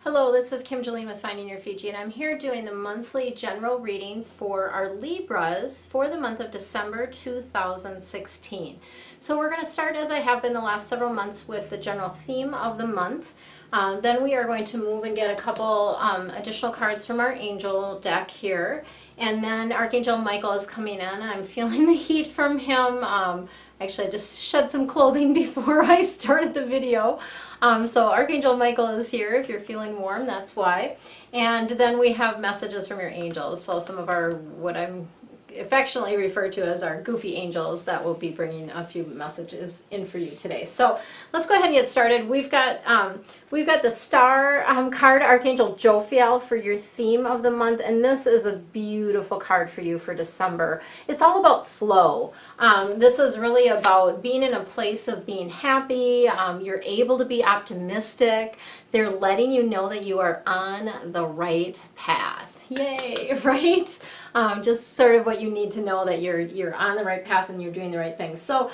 Hello, this is Kim Jolene with Finding Your Fiji, and I'm here doing the monthly general reading for our Libras for the month of December 2016. So we're going to start, as I have been the last several months, with the general theme of the month. Then we are going to move and get a couple additional cards from our angel deck here. And then Archangel Michael is coming in. I'm feeling the heat from him. Actually, I just shed some clothing before I started the video. So Archangel Michael is here. If you're feeling warm, that's why. And then we have messages from your angels. So some of our, what I'm affectionately referred to as our goofy angels, that will be bringing a few messages in for you today. So let's go ahead and get started. We've got the star card, Archangel Jophiel, for your theme of the month, and this is a beautiful card for you for December. It's all about flow. This is really about being in a place of being happy. You're able to be optimistic. They're letting you know that you are on the right path. Yay, right? Just sort of what you need to know, that you're on the right path and you're doing the right things. So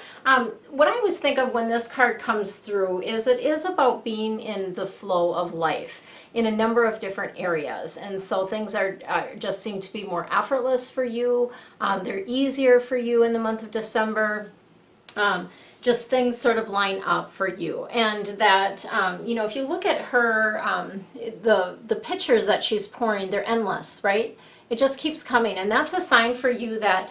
what I always think of when this card comes through is it is about being in the flow of life in a number of different areas. And so things are just seem to be more effortless for you. They're easier for you in the month of December. Just things sort of line up for you. And that, you know, if you look at her, the pictures that she's pouring, they're endless, right? It just keeps coming. And that's a sign for you that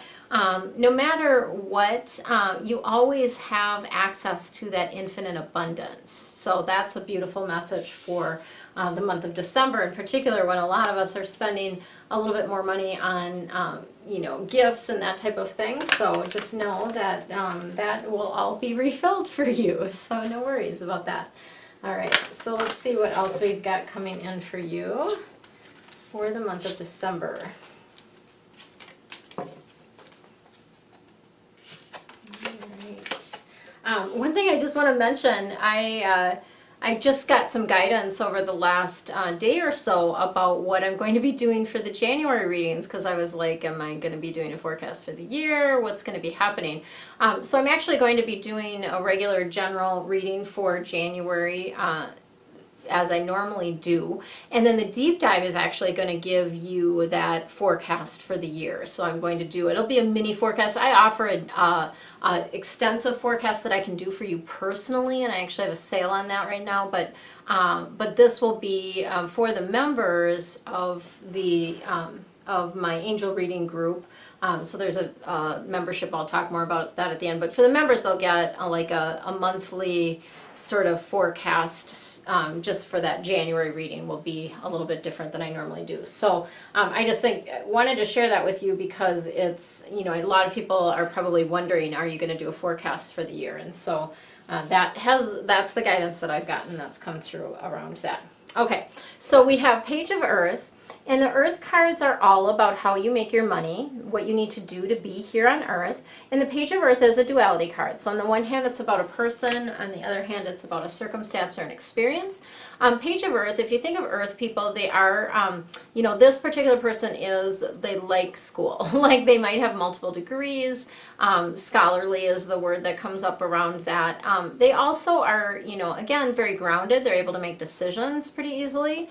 no matter what, you always have access to that infinite abundance. So that's a beautiful message for the month of December in particular, when a lot of us are spending a little bit more money on you know, gifts and that type of thing. So just know that that will all be refilled for you. So no worries about that. All right, so let's see what else we've got coming in for you for the month of December. All right. One thing I just want to mention, I just got some guidance over the last day or so about what I'm going to be doing for the January readings, because I was like, am I going to be doing a forecast for the year? What's going to be happening? So I'm actually going to be doing a regular general reading for January, as I normally do. And then the deep dive is actually going to give you that forecast for the year. So I'm going to do, it'll be a mini forecast. I offer an extensive forecast that I can do for you personally, and I actually have a sale on that right now. But this will be for the members of the of my angel reading group. So there's a membership. I'll talk more about that at the end. But for the members, they'll get like a monthly sort of forecast just for that January reading. Will be a little bit different than I normally do. So I just wanted to share that with you, because it's, you know, a lot of people are probably wondering, are you going to do a forecast for the year? And so that's the guidance that I've gotten that's come through around that. Okay, so we have Page of Earth. And the Earth cards are all about how you make your money, what you need to do to be here on Earth. And the Page of Earth is a duality card. So on the one hand, it's about a person. On the other hand, it's about a circumstance or an experience. Page of Earth, if you think of Earth people, they are, you know, this particular person they like school. Like they might have multiple degrees. Scholarly is the word that comes up around that. They also are, you know, again, very grounded. They're able to make decisions pretty easily.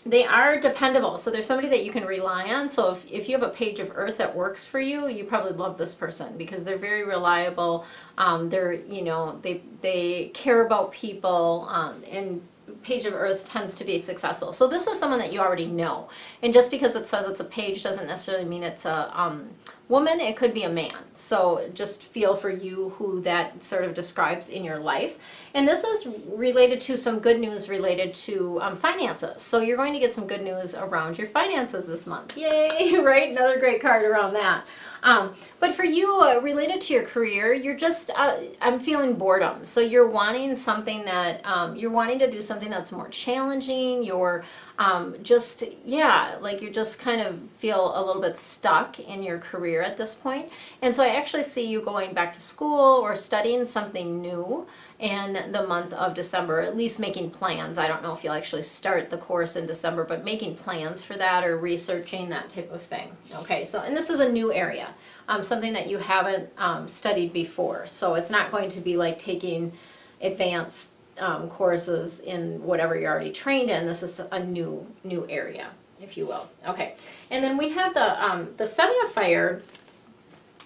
They are dependable, so there's somebody that you can rely on. So if you have a Page of Earth that works for you, you probably love this person, because they're very reliable. They're, you know, they care about people, and Page of Earth tends to be successful. So this is someone that you already know. And just because it says it's a page doesn't necessarily mean it's a woman. It could be a man. So just feel for you who that sort of describes in your life. And this is related to some good news related to finances. So you're going to get some good news around your finances this month. Yay, right? Another great card around that. But for you, related to your career, you're just, I'm feeling boredom. So you're wanting something that, you're wanting to do something that's more challenging. You're just, yeah, like you just kind of feel a little bit stuck in your career at this point. And so I actually see you going back to school or studying something new in the month of December, at least making plans. I don't know if you'll actually start the course in December, but making plans for that or researching that type of thing. Okay, so, and this is a new area, something that you haven't studied before. So it's not going to be like taking advanced courses in whatever you're already trained in. This is a new area, if you will. Okay, and then we have the Seven of Fire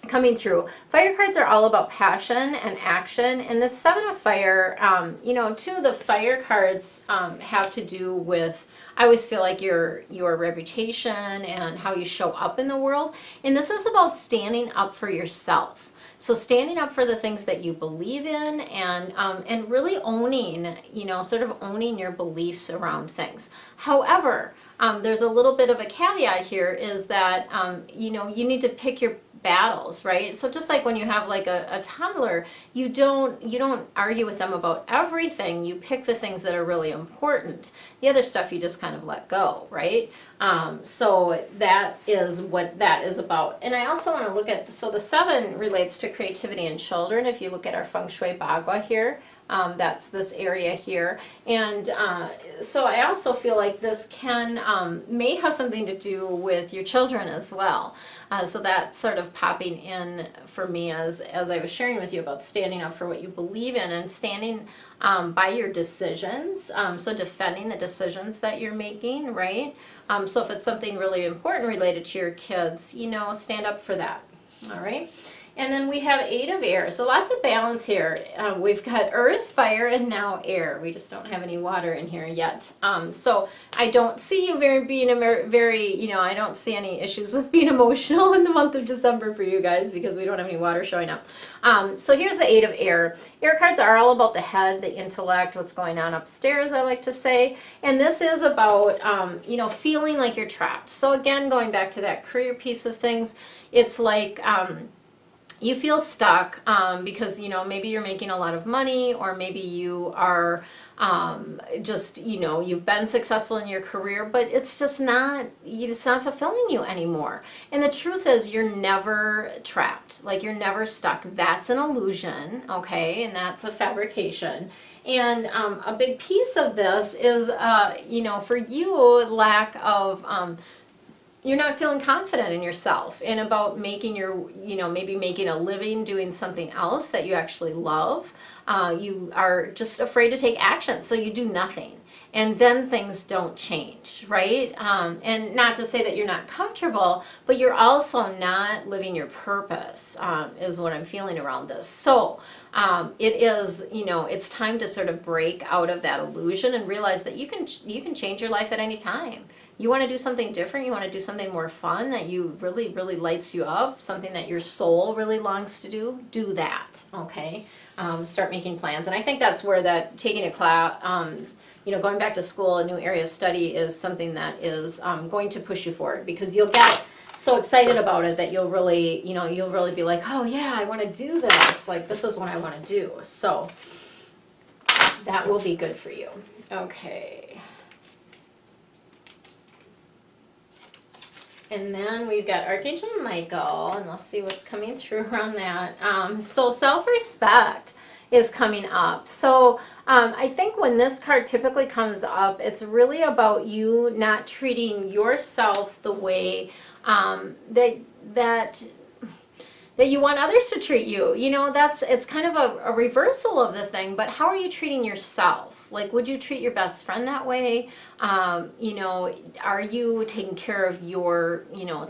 coming through. Fire cards are all about passion and action, and the Seven of Fire, you know, two of the fire cards have to do with, I always feel like your reputation and how you show up in the world, and this is about standing up for yourself. So standing up for the things that you believe in, and really owning, you know, sort of owning your beliefs around things. However, there's a little bit of a caveat here, is that, you know, you need to pick your battles, right? So just like when you have like a toddler, you don't argue with them about everything. You pick the things that are really important. The other stuff you just kind of let go, right? So that is what that is about. And I also want to look at, so the 7 relates to creativity in children. If you look at our Feng Shui Bagua here, that's this area here. And so I also feel like this may have something to do with your children as well. So that's sort of popping in for me as I was sharing with you about standing up for what you believe in and standing by your decisions. So defending the decisions that you're making, right? So if it's something really important related to your kids, you know, stand up for that. All right. And then we have 8 of air. So lots of balance here. We've got earth, fire, and now air. We just don't have any water in here yet. So I don't see you being very, you know, I don't see any issues with being emotional in the month of December for you guys, because we don't have any water showing up. So here's the 8 of air. Air cards are all about the head, the intellect, what's going on upstairs, I like to say. And this is about, you know, feeling like you're trapped. So again, going back to that career piece of things, it's like, you feel stuck because, you know, maybe you're making a lot of money, or maybe you are just, you know, you've been successful in your career, but it's just not fulfilling you anymore. And the truth is, you're never trapped. Like, you're never stuck. That's an illusion, okay? And that's a fabrication. And a big piece of this is, you know, for you, lack of you're not feeling confident in yourself and about making your, you know, maybe making a living doing something else that you actually love. You are just afraid to take action, so you do nothing. And then things don't change, right? And not to say that you're not comfortable, but you're also not living your purpose, is what I'm feeling around this. So it is, you know, it's time to sort of break out of that illusion and realize that you can change your life at any time. You want to do something different, you want to do something more fun that you really, really lights you up, something that your soul really longs to do that, okay? Start making plans. And I think that's where that taking a class, you know, going back to school, a new area of study is something that is going to push you forward, because you'll get so excited about it that you'll really, you know, you'll really be like, oh yeah, I want to do this. Like, this is what I want to do. So that will be good for you. Okay. And then we've got Archangel Michael, and we'll see what's coming through around that. So self-respect is coming up. So I think when this card typically comes up, it's really about you not treating yourself the way that you want others to treat you. You know, it's kind of a reversal of the thing, but how are you treating yourself? Like, would you treat your best friend that way? You know, are you taking care of your, you know,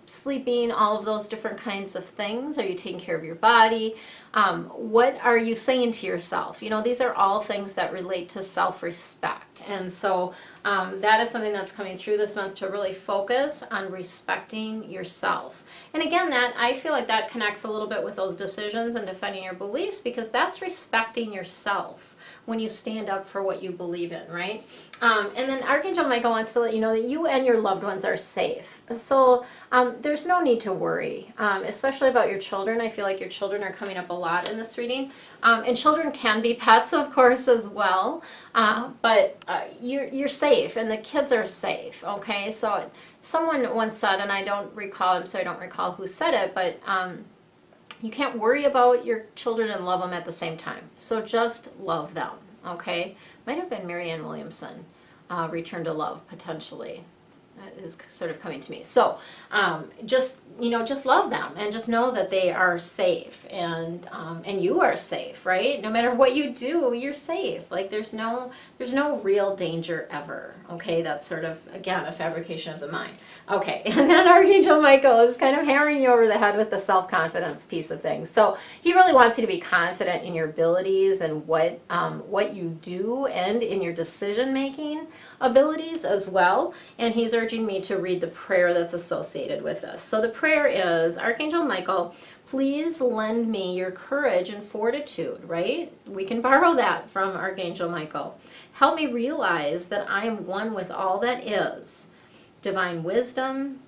sleeping, all of those different kinds of things? Are you taking care of your body? What are you saying to yourself? You know, these are all things that relate to self-respect. And so that is something that's coming through this month, to really focus on respecting yourself. And again, that I feel like that connects a little bit with those decisions and defending your beliefs, because that's respecting yourself when you stand up for what you believe in, right? And then Archangel Michael wants to let you know that you and your loved ones are safe. So there's no need to worry, especially about your children. I feel like your children are coming up a lot in this reading. And children can be pets, of course, as well. But you're safe, and the kids are safe, okay? So someone once said, and I don't recall, I'm sorry, I don't recall who said it, but you can't worry about your children and love them at the same time. So just love them, okay? Might have been Marianne Williamson, Return to Love, potentially. is sort of coming to me. So just, just love them and just know that they are safe, and you are safe, right? No matter what you do, you're safe. Like there's no real danger ever. Okay, that's sort of, again, a fabrication of the mind. Okay, and then Archangel Michael is kind of hammering you over the head with the self-confidence piece of things. So he really wants you to be confident in your abilities and what you do, and in your decision-making abilities as well. And he's urging me to read the prayer that's associated with this. So the prayer is, Archangel Michael, please lend me your courage and fortitude, right? We can borrow that from Archangel Michael. Help me realize that I am one with all that is. Divine wisdom.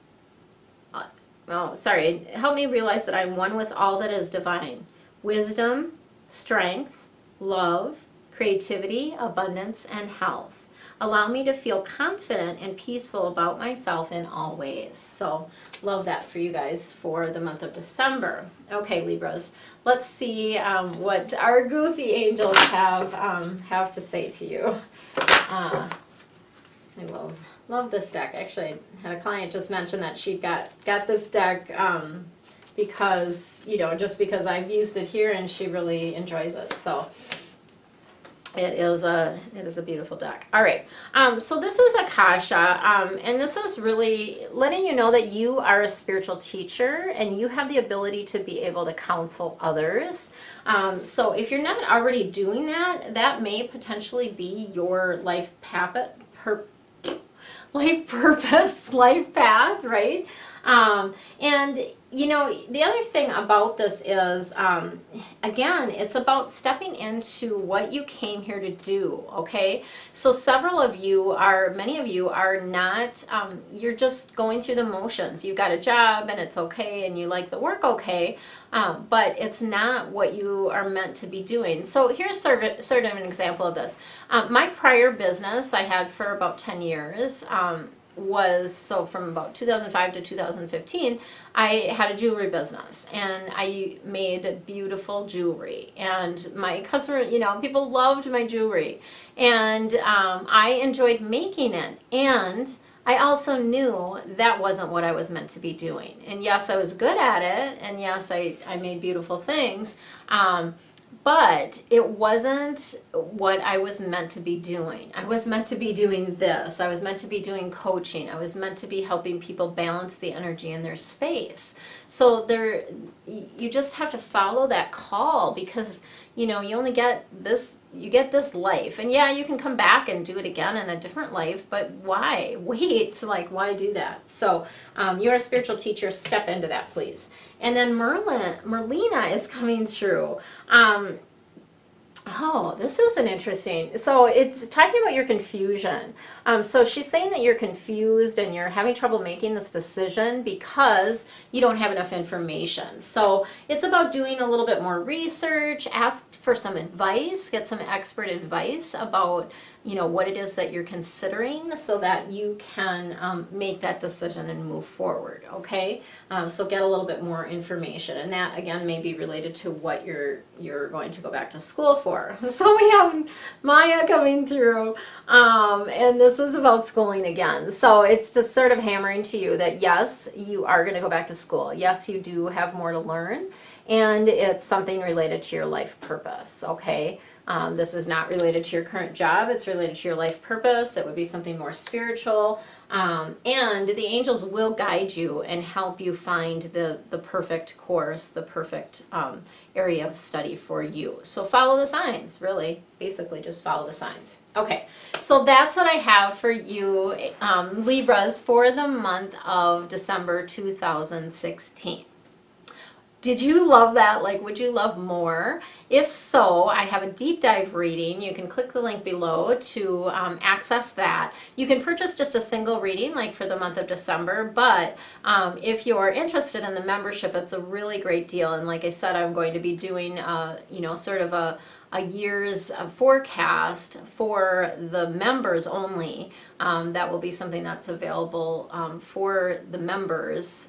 Help me realize that I'm one with all that is divine. Wisdom, strength, love, creativity, abundance, and health. Allow me to feel confident and peaceful about myself in all ways. So love that for you guys for the month of December. Okay, Libras, let's see what our goofy angels have to say to you. I love this deck. Actually, I had a client just mention that she got this deck because, just because I've used it here, and she really enjoys it. So it is a beautiful deck. All right, so this is Akasha, and this is really letting you know that you are a spiritual teacher and you have the ability to be able to counsel others. So if you're not already doing that, that may potentially be your life purpose, life path, right? And the other thing about this is, again, it's about stepping into what you came here to do, okay? So many of you are not, you're just going through the motions. You got a job and it's okay, and you like the work okay, but it's not what you are meant to be doing. So here's sort of an example of this. My prior business I had for about 10 years, so from about 2005 to 2015, I had a jewelry business, and I made beautiful jewelry, and my customer, people loved my jewelry, and I enjoyed making it, and I also knew that wasn't what I was meant to be doing. And yes, I was good at it, and yes, I made beautiful things, but it wasn't what I was meant to be doing. I was meant to be doing this. I was meant to be doing coaching. I was meant to be helping people balance the energy in their space. So you just have to follow that call, because you only get this, you get this life. And yeah, you can come back and do it again in a different life, but why? Wait, why do that? So you're a spiritual teacher, step into that, please. And then Merlina is coming through. This is an interesting. So it's talking about your confusion. So she's saying that you're confused and you're having trouble making this decision because you don't have enough information. So it's about doing a little bit more research, ask for some advice, get some expert advice about what it is that you're considering, so that you can make that decision and move forward, okay? So get a little bit more information, and that again may be related to what you're going to go back to school for. So we have Maya coming through, and this is about schooling again. So it's just sort of hammering to you that yes, you are going to go back to school. Yes, you do have more to learn, and it's something related to your life purpose, okay? This is not related to your current job. It's related to your life purpose. It would be something more spiritual. And the angels will guide you and help you find the perfect course, the perfect area of study for you. So follow the signs, really. Basically, just follow the signs. Okay, so that's what I have for you, Libras, for the month of December 2016. Did you love that? Would you love more? If so, I have a deep dive reading. You can click the link below to access that. You can purchase just a single reading, for the month of December, but if you're interested in the membership, it's a really great deal. And like I said, I'm going to be doing, sort of a year's forecast for the members only. That will be something that's available for the members.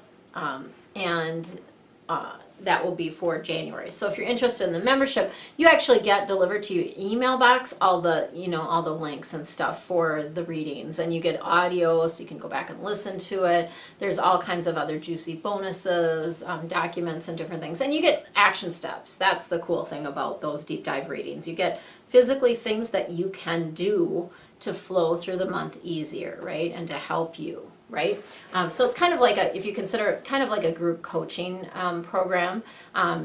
that will be for January. So if you're interested in the membership, you actually get delivered to your email box all the, all the links and stuff for the readings, and you get audio so you can go back and listen to it. There's all kinds of other juicy bonuses, documents and different things, and you get action steps. That's the cool thing about those deep dive readings. You get physically things that you can do to flow through the month easier, right? And to help you, right? So it's kind of like if you consider it kind of like a group coaching program,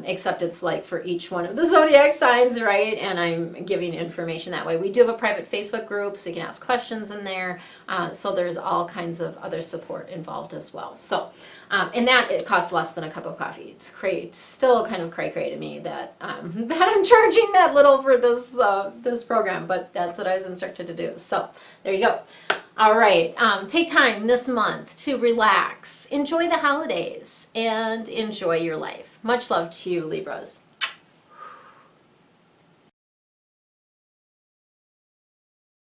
except it's like for each one of the zodiac signs, right? And I'm giving information that way. We do have a private Facebook group, so you can ask questions in there. So there's all kinds of other support involved as well. So, and that it costs less than a cup of coffee. It's still kind of cray-cray to me that that I'm charging that little for this program, but that's what I was instructed to do. So there you go. All right, take time this month to relax, enjoy the holidays, and enjoy your life. Much love to you, Libras.